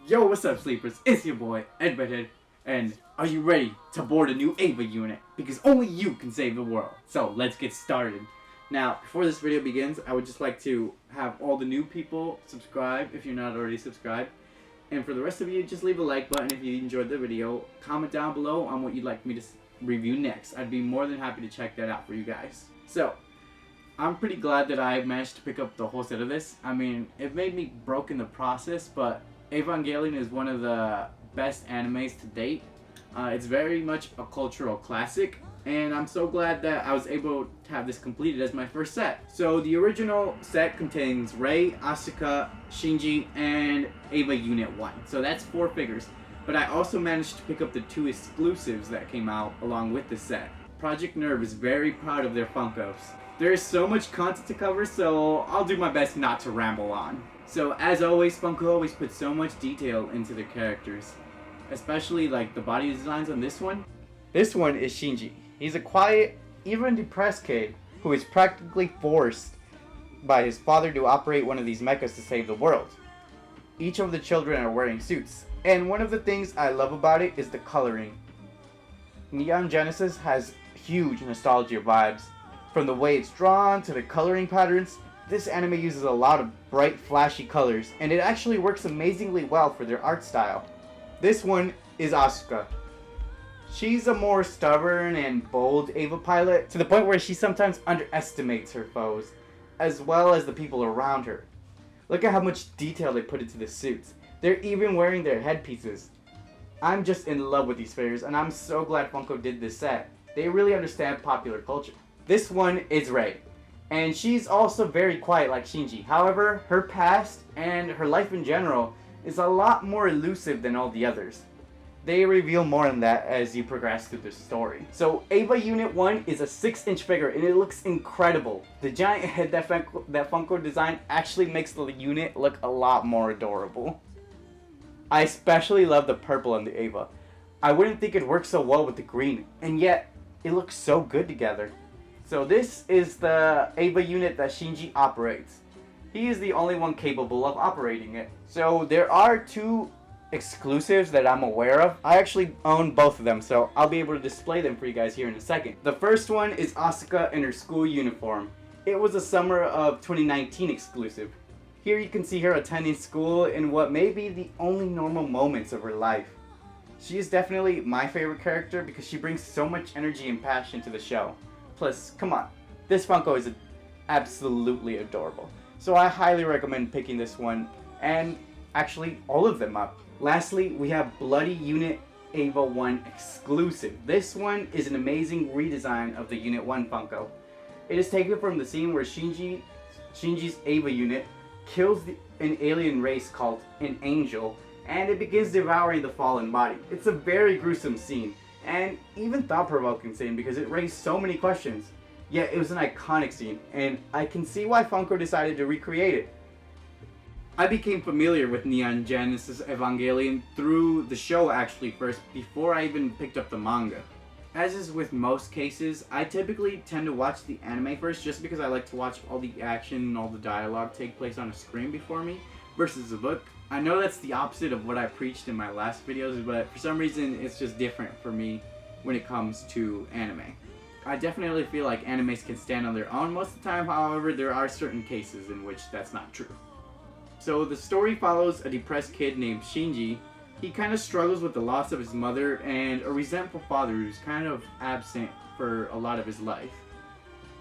Yo, what's up, sleepers? It's your boy, Ed, and are you ready to board a new Ava unit? Because only you can save the world. So, let's get started. Now, before this video begins, I would just like to have all the new people subscribe if you're not already subscribed. And for the rest of you, just leave a like button if you enjoyed the video. Comment down below on what you'd like me to review next. I'd be more than happy to check that out for you guys. So, I'm pretty glad that I managed to pick up the whole set of this. I mean, it made me broke in the process, but Evangelion is one of the best animes to date. It's very much a cultural classic, and I'm so glad that I was able to have this completed as my first set. So the original set contains Rei, Asuka, Shinji, and Ava Unit 1. So that's 4 figures. But I also managed to pick up the 2 exclusives that came out along with the set. Project Nerve is very proud of their Funkos. There is so much content to cover, so I'll do my best not to ramble on. So as always, Funko always puts so much detail into their characters. Especially like the body designs on this one. This one is Shinji. He's a quiet, even depressed kid who is practically forced by his father to operate one of these mechas to save the world. Each of the children are wearing suits, and one of the things I love about it is the coloring. Neon Genesis has huge nostalgia vibes. From the way it's drawn to the coloring patterns, this anime uses a lot of bright, flashy colors, and it actually works amazingly well for their art style. This one is Asuka. She's a more stubborn and bold Ava pilot, to the point where she sometimes underestimates her foes, as well as the people around her. Look at how much detail they put into the suits. They're even wearing their headpieces. I'm just in love with these figures, and I'm so glad Funko did this set. They really understand popular culture. This one is Rei, and she's also very quiet like Shinji. However, her past and her life in general is a lot more elusive than all the others. They reveal more on that as you progress through the story. So Ava Unit 1 is a 6-inch figure, and it looks incredible. The giant head that Funko designed actually makes the unit look a lot more adorable. I especially love the purple on the Ava. I wouldn't think it works so well with the green, and yet it looks so good together. So this is the Ava unit that Shinji operates. He is the only one capable of operating it. So there are 2 exclusives that I'm aware of. I actually own both of them, so I'll be able to display them for you guys here in a second. The first one is Asuka in her school uniform. It was a summer of 2019 exclusive. Here you can see her attending school in what may be the only normal moments of her life. She is definitely my favorite character because she brings so much energy and passion to the show. Plus, come on, this Funko is absolutely adorable. So I highly recommend picking this one, and actually all of them up. Lastly, we have Bloody Unit Ava 1 exclusive. This one is an amazing redesign of the Unit 1 Funko. It is taken from the scene where Shinji's Ava unit kills an alien race called an angel, and it begins devouring the fallen body. It's a very gruesome scene, and even thought-provoking scene because it raised so many questions. Yet it was an iconic scene, and I can see why Funko decided to recreate it. I became familiar with Neon Genesis Evangelion through the show actually first, before I even picked up the manga. As is with most cases, I typically tend to watch the anime first just because I like to watch all the action and all the dialogue take place on a screen before me, versus the book. I know that's the opposite of what I preached in my last videos, but for some reason it's just different for me when it comes to anime. I definitely feel like animes can stand on their own most of the time, however there are certain cases in which that's not true. So the story follows a depressed kid named Shinji. He kind of struggles with the loss of his mother and a resentful father who's kind of absent for a lot of his life.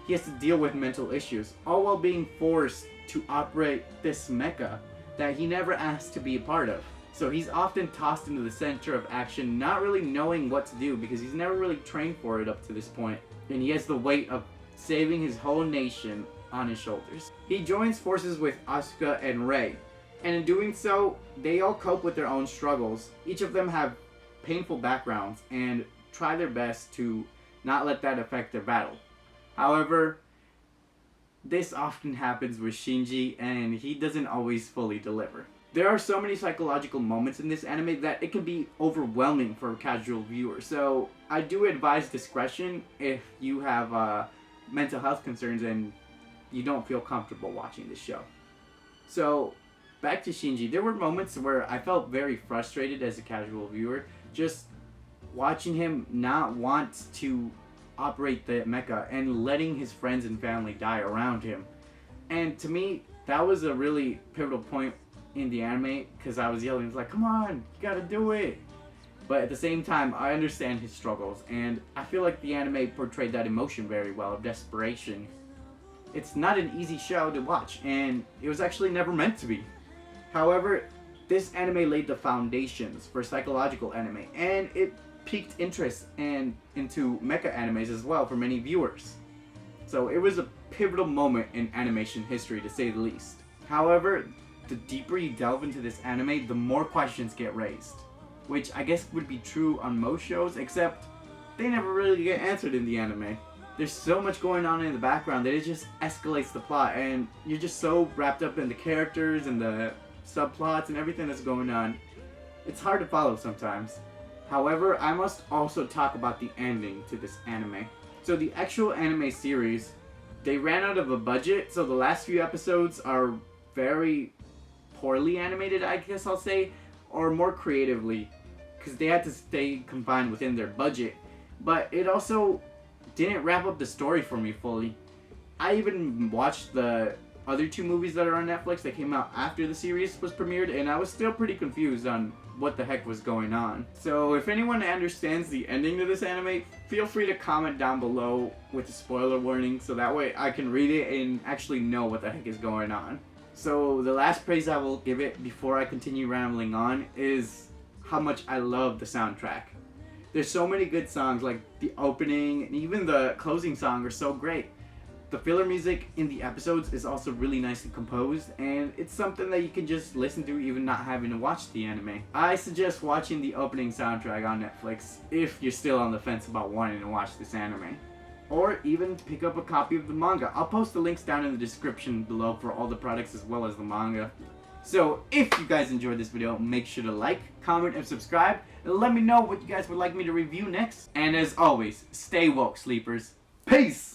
He has to deal with mental issues, all while being forced to operate this mecha that he never asked to be a part of. So he's often tossed into the center of action, not really knowing what to do because he's never really trained for it up to this point. And he has the weight of saving his whole nation on his shoulders. He joins forces with Asuka and Rei, and in doing so, they all cope with their own struggles. Each of them have painful backgrounds and try their best to not let that affect their battle. However, this often happens with Shinji, and he doesn't always fully deliver. There are so many psychological moments in this anime that it can be overwhelming for a casual viewer, so I do advise discretion if you have mental health concerns and you don't feel comfortable watching this show. So back to Shinji, there were moments where I felt very frustrated as a casual viewer, just watching him not want to operate the mecha and letting his friends and family die around him. And to me, that was a really pivotal point in the anime, because I was yelling, like, come on, you gotta do it. But at the same time, I understand his struggles, and I feel like the anime portrayed that emotion very well, of desperation. It's not an easy show to watch, and it was actually never meant to be. However, this anime laid the foundations for psychological anime, and it piqued interest into mecha animes as well for many viewers. So it was a pivotal moment in animation history, to say the least. However, the deeper you delve into this anime, the more questions get raised, which I guess would be true on most shows, except they never really get answered in the anime. There's so much going on in the background that it just escalates the plot, and you're just so wrapped up in the characters and the subplots and everything that's going on. It's hard to follow sometimes. However, I must also talk about the ending to this anime. So the actual anime series, they ran out of a budget, so the last few episodes are very poorly animated, I guess I'll say, or more creatively, because they had to stay confined within their budget. But it also didn't wrap up the story for me fully. I even watched the other two movies that are on Netflix that came out after the series was premiered, and I was still pretty confused on what the heck was going on. So if anyone understands the ending to this anime, feel free to comment down below with a spoiler warning, so that way I can read it and actually know what the heck is going on. So the last praise I will give it before I continue rambling on is how much I love the soundtrack. There's so many good songs, like the opening and even the closing song are so great. The filler music in the episodes is also really nicely composed, and it's something that you can just listen to even not having to watch the anime. I suggest watching the opening soundtrack on Netflix if you're still on the fence about wanting to watch this anime. Or even pick up a copy of the manga. I'll post the links down in the description below for all the products as well as the manga. So if you guys enjoyed this video, make sure to like, comment, and subscribe, and let me know what you guys would like me to review next. And as always, stay woke, sleepers. Peace!